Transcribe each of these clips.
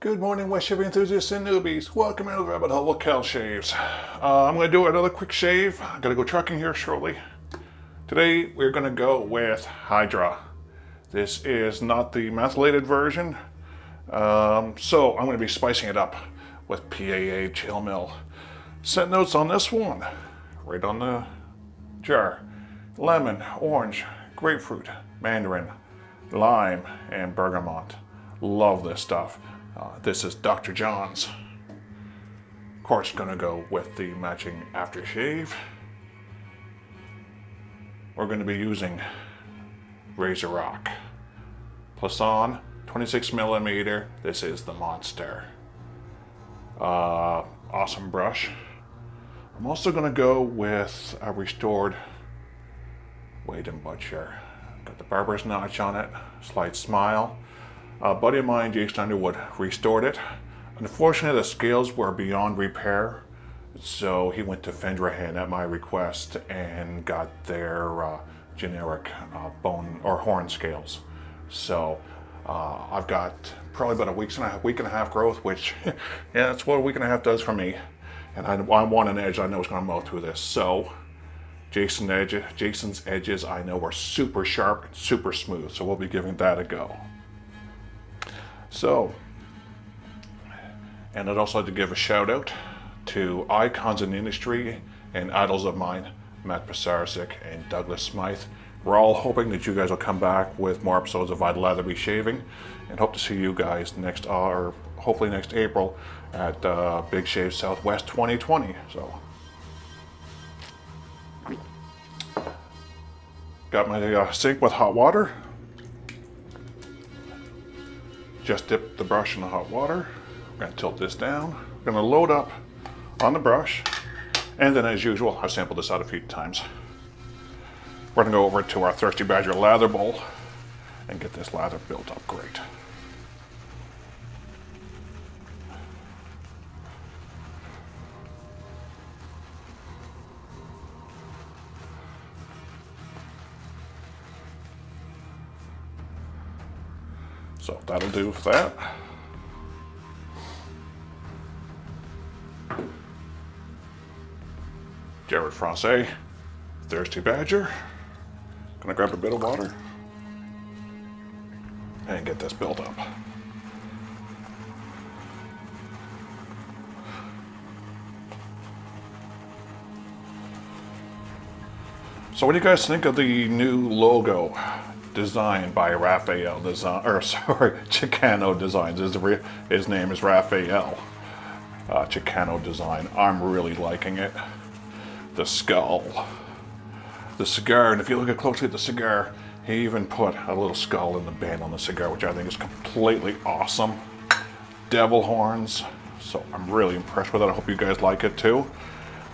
Good morning, West Shaving enthusiasts and newbies. Welcome into the Rabbit Hole with Cal Shaves. I'm going to do another quick shave. I'm going to go trucking here shortly. Today we're going to go with Hydra. This is not the methylated version, so I'm going to be spicing it up with PAA Chill Mill. Set notes on this one, right on the jar. Lemon, orange, grapefruit, mandarin, lime, and bergamot. Love this stuff. This is Dr. Jon's. Of course, gonna go with the matching aftershave. We're gonna be using Razor Rock. Plasson, 26 millimeter. This is the monster. Awesome brush. I'm also gonna go with a restored Weight and Butcher. Got the barber's notch on it, slight smile. A buddy of mine, Jason Underwood, restored it. Unfortunately, the scales were beyond repair, so he went to Fendrahan at my request and got their generic bone or horn scales. So I've got probably about a week and a half growth, which yeah, that's what a week and a half does for me. And I want an edge I know is going to mow through this. So Jason's edges I know are super sharp and super smooth, so we'll be giving that a go. So, and I'd also like to give a shout out to icons in the industry and idols of mine, Matt Pisarcik and Douglas Smythe. We're all hoping that you guys will come back with more episodes of Lather Be Shaving, and hope to see you guys next, or hopefully next April at Big Shave Southwest 2020. So, got my sink with hot water. Just dip the brush in the hot water. I'm going to tilt this down. I'm going to load up on the brush. And then as usual, I've sampled this out a few times. We're going to go over to our Thirsty Badger lather bowl and get this lather built up great. So that'll do for that. Jared Francais, Thirsty Badger. Gonna grab a bit of water and get this built up. So what do you guys think of the new logo? Designed by Raphael Chicano Designs. His name is Raphael Chicano Design. I'm really liking it. The skull, the cigar, and if you look at closely at the cigar, he even put a little skull in the band on the cigar, which I think is completely awesome. Devil horns. So I'm really impressed with it. I hope you guys like it too,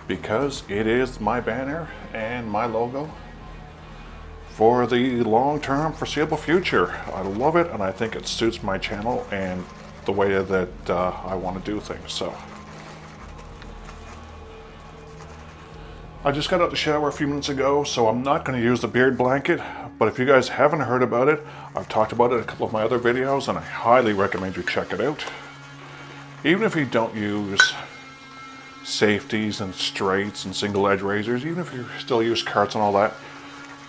because it is my banner and my logo for the long-term foreseeable future. I love it, and I think it suits my channel and the way that I want to do things. So I just got out the shower a few minutes ago, so I'm not going to use the BeardBlanket, but if you guys haven't heard about it, I've talked about it in a couple of my other videos, and I highly recommend you check it out. Even if you don't use safeties and straights and single edge razors, even if you still use carts and all that,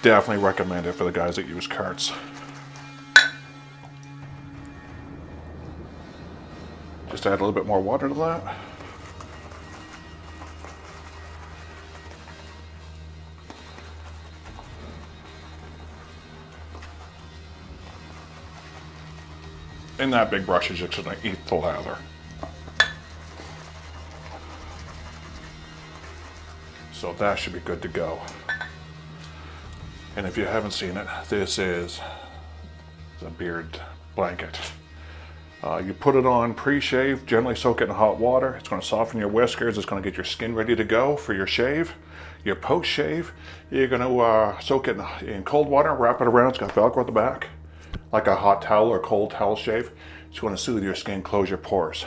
definitely recommend it for the guys that use carts. Just add a little bit more water to that. And that big brush is just going to eat the lather. So that should be good to go. And if you haven't seen it, this is the BeardBlanket. You put it on pre-shave, generally soak it in hot water. It's going to soften your whiskers. It's going to get your skin ready to go for your shave. Your post-shave, you're going to soak it in cold water, wrap it around. It's got Velcro at the back, like a hot towel or cold towel shave. It's going to soothe your skin, close your pores.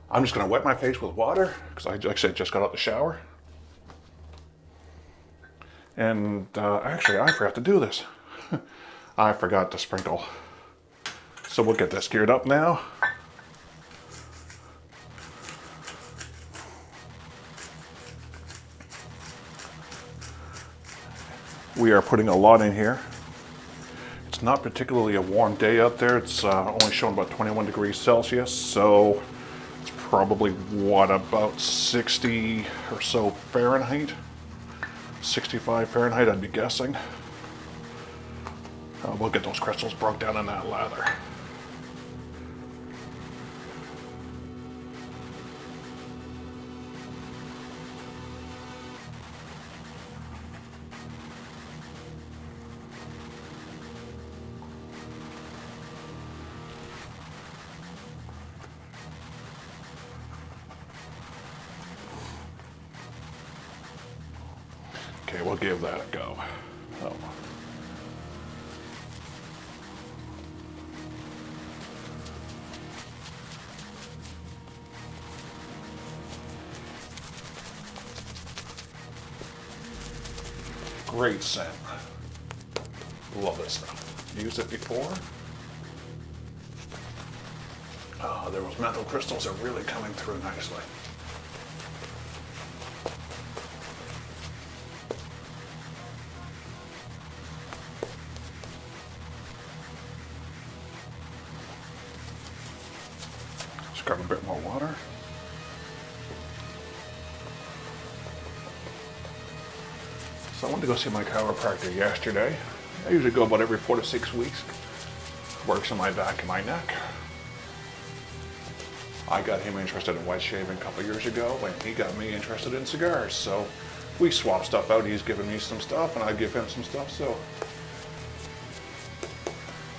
I'm just going to wet my face with water because I, like I said, just got out the shower. And actually, I forgot to do this. I forgot to sprinkle So we'll get this geared up now. We are putting a lot in here. It's not particularly a warm day out there. It's only showing about 21 degrees Celsius, so it's probably, what, about 60 or so Fahrenheit? 65 Fahrenheit, I'd be guessing. We'll get those crystals broke down in that lather. Okay, we'll give that a go. Oh. Great scent. Love this stuff. Used it before. There was menthol crystals are really coming through nicely. Just grab a bit more water. So I went to go see my chiropractor yesterday. I usually go about every 4 to 6 weeks. Works on my back and my neck. I got him interested in wet shaving a couple years ago, and he got me interested in cigars. So we swap stuff out. He's giving me some stuff, and I give him some stuff. So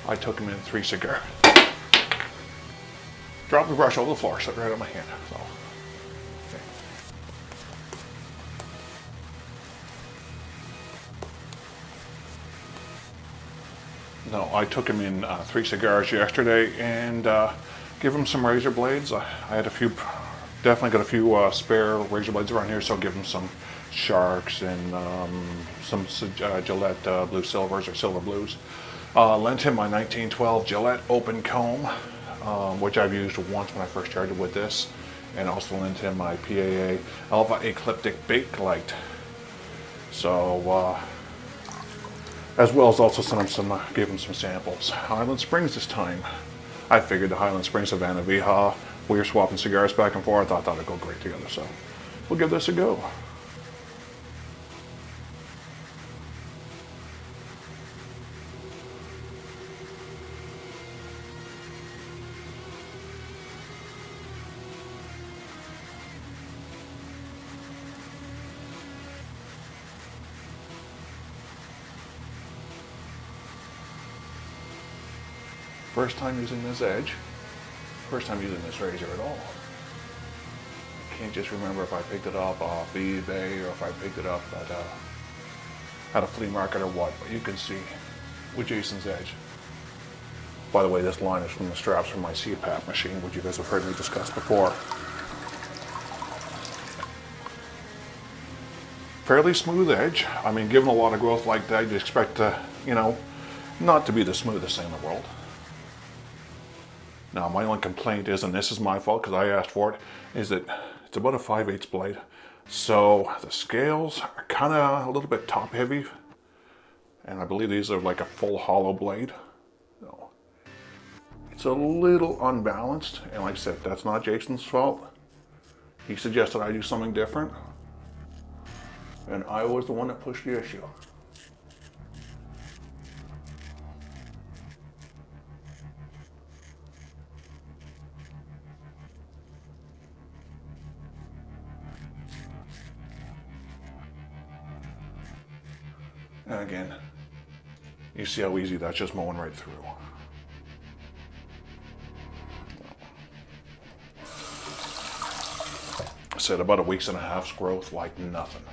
I took him in 3 cigars. Dropped the brush over the floor, slipped right on my hand. So, okay. No, I took him in 3 cigars yesterday and give him some razor blades. I had a few, definitely got a few spare razor blades around here, so I'll give him some Sharks and some Gillette Blue Silvers or Silver Blues. Lent him my 1912 Gillette Open Comb, which I've used once when I first started with this, and also lent him my PAA Alpha Ecliptic Bake Light. So, as well as also sent him some, gave him some samples. Highland Springs this time. I figured the Highland Springs Havana Vieja, we were swapping cigars back and forth. I thought it'd go great together, so we'll give this a go. First time using this edge, first time using this razor at all. I can't just remember if I picked it up off eBay or if I picked it up at a flea market or what, but you can see with Jason's edge. By the way, this line is from the straps from my CPAP machine, which you guys have heard me discuss before. Fairly smooth edge. I mean, given a lot of growth like that, you expect to, you know, not to be the smoothest thing in the world. Now, my only complaint is, and this is my fault because I asked for it, is that it's about a 5/8 blade. So the scales are kind of a little bit top heavy. And I believe these are like a full hollow blade. So it's a little unbalanced. And like I said, that's not Jason's fault. He suggested I do something different. And I was the one that pushed the issue. And again, you see how easy that's just mowing right through. I said about a 1.5 weeks growth, like nothing.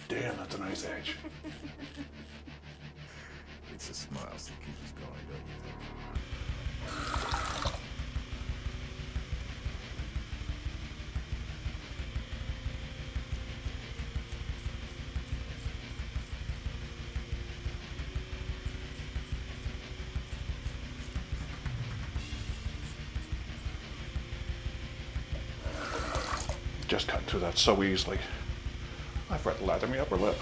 Damn, that's a nice edge. It's the smiles that keep just cut through that so easily. I forgot to lather my upper lip.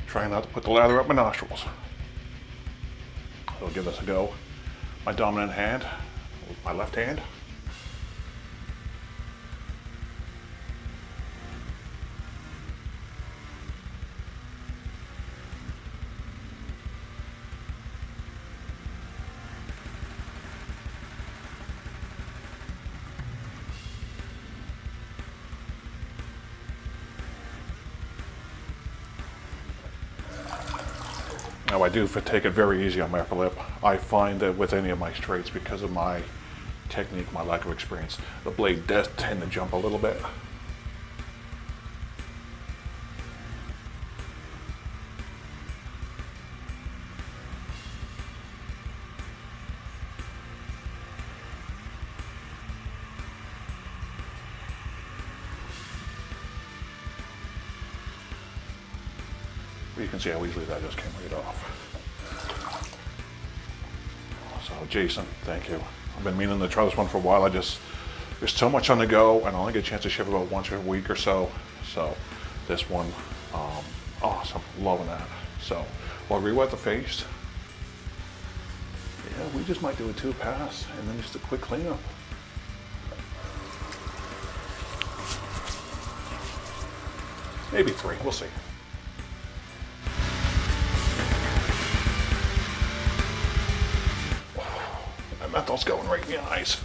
Trying not to put the lather up my nostrils. I'll give this a go. My dominant hand, with my left hand. Now I do take it very easy on my upper lip. I find that with any of my straights, because of my technique, my lack of experience, the blade does tend to jump a little bit. You can see how easily that just came right off. So Jason, thank you. I've been meaning to try this one for a while. There's so much on the go, and I only get a chance to shave about once a week or so. So this one, awesome, loving that. So we'll re-wet the face. Yeah, we just might do a 2 pass, and then just a quick cleanup. Maybe 3, we'll see. Menthol's going right in the eyes.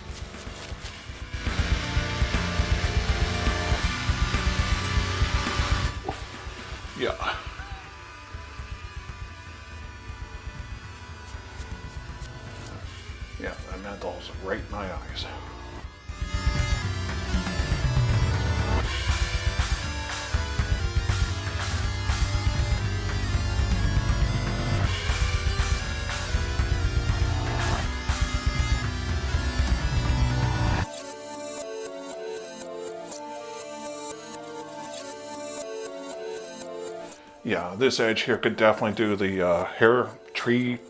Yeah. Yeah, that menthol's right in my eyes. Yeah, this edge here could definitely do the hair tree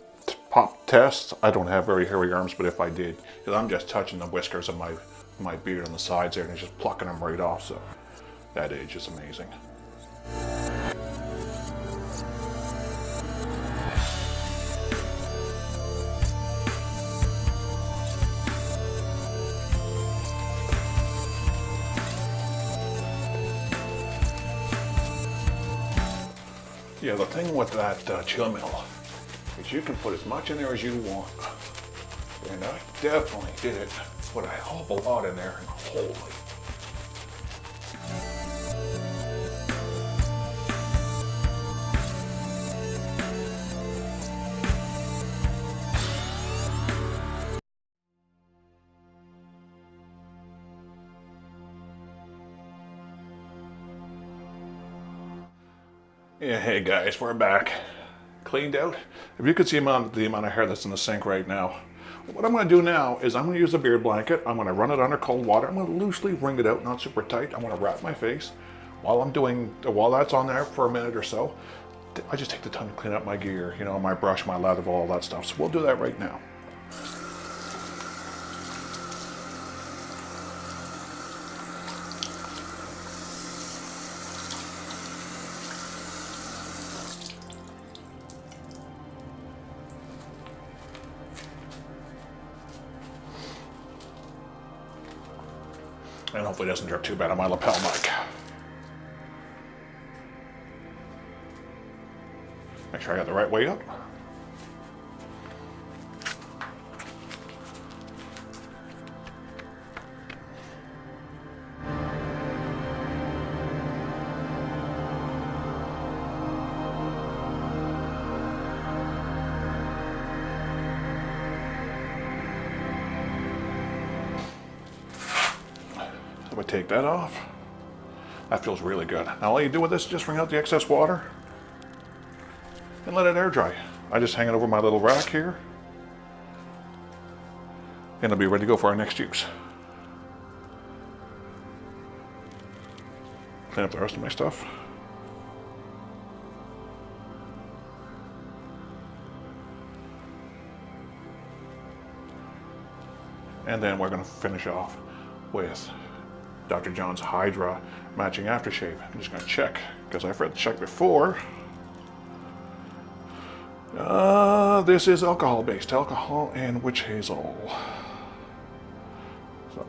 pop test. I don't have very hairy arms, but if I did, because I'm just touching the whiskers of my beard on the sides there and it's just plucking them right off, so that edge is amazing. Yeah, the thing with that chill mill is you can put as much in there as you want. And I definitely did put a hell of a lot in there, and holy. Yeah, hey guys, we're back. Cleaned out. If you could see the amount of hair that's in the sink right now. What I'm going to do now is I'm going to use a beard blanket. I'm going to run it under cold water. I'm going to loosely wring it out, not super tight. I'm going to wrap my face. While that's on there for a minute or so, I just take the time to clean up my gear, you know, my brush, my lather, all that stuff. So we'll do that right now. And hopefully it doesn't drip too bad on my lapel mic. Make sure I got the right weight up. So I take that off. That feels really good. Now all you do with this is just wring out the excess water and let it air dry. I just hang it over my little rack here. And it'll be ready to go for our next use. Clean up the rest of my stuff. And then we're going to finish off with Dr. Jon's Hydra matching aftershave. I'm just going to check, because I forgot to check before. This is alcohol-based, alcohol and witch hazel. So.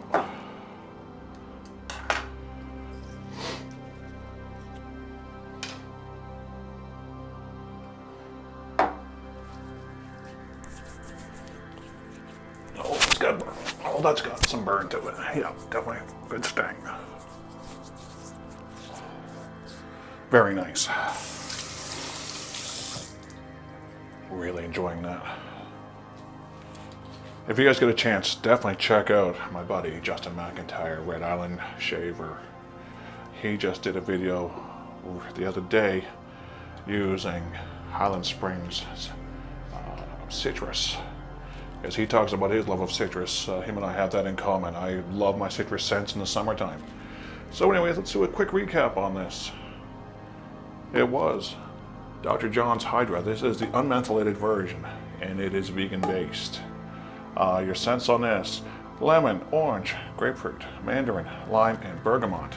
Oh, that's got some burn to it. Yeah, definitely good sting. Very nice. Really enjoying that. If you guys get a chance, definitely check out my buddy Justin McIntyre, Red Island Shaver. He just did a video the other day using Highland Springs citrus. As he talks about his love of citrus, him and I have that in common. I love my citrus scents in the summertime. So anyways, let's do a quick recap on this. It was Dr. Jon's Hydra. This is the unmentholated version, and it is vegan based. Your scents on this: lemon, orange, grapefruit, mandarin, lime, and bergamot.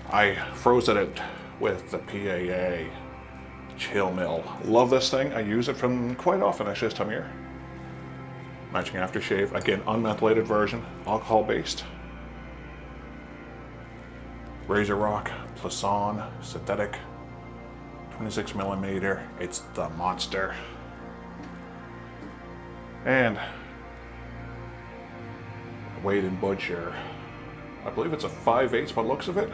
I froze it with the PAA Chill Mill. Love this thing. I use it from quite often actually this time of year. Matching aftershave, again unmentholated version, alcohol based. Razor Rock, Plisson, synthetic, 26 millimeter. It's the monster. And Wade and Butcher. I believe it's a 5/8 by the looks of it.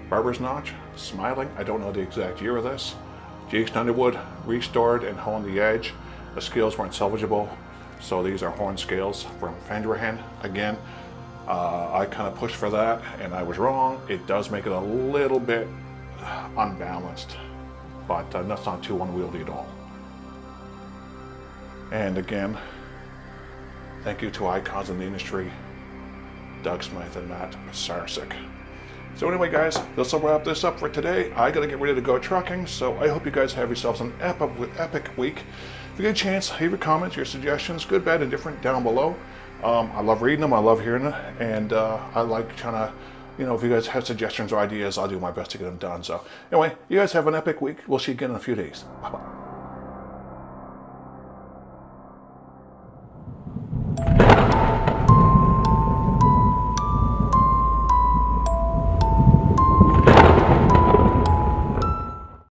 Barber's Notch, Smiling. I don't know the exact year of this. Jason Underwood, restored and honed the edge. The scales weren't salvageable, so these are horn scales from Fendrahan. Again, I kind of pushed for that, and I was wrong. It does make it a little bit unbalanced, but that's not too unwieldy at all. And again, thank you to icons in the industry, Doug Smythe and Matt Pisarcik. So anyway, guys, this will wrap this up for today. I gotta get ready to go trucking, so I hope you guys have yourselves an epic week. If you get a chance, leave your comments, your suggestions, good, bad, and different, down below. I love reading them, I love hearing them, and I like trying to, if you guys have suggestions or ideas, I'll do my best to get them done. So anyway, you guys have an epic week. We'll see you again in a few days. Bye-bye.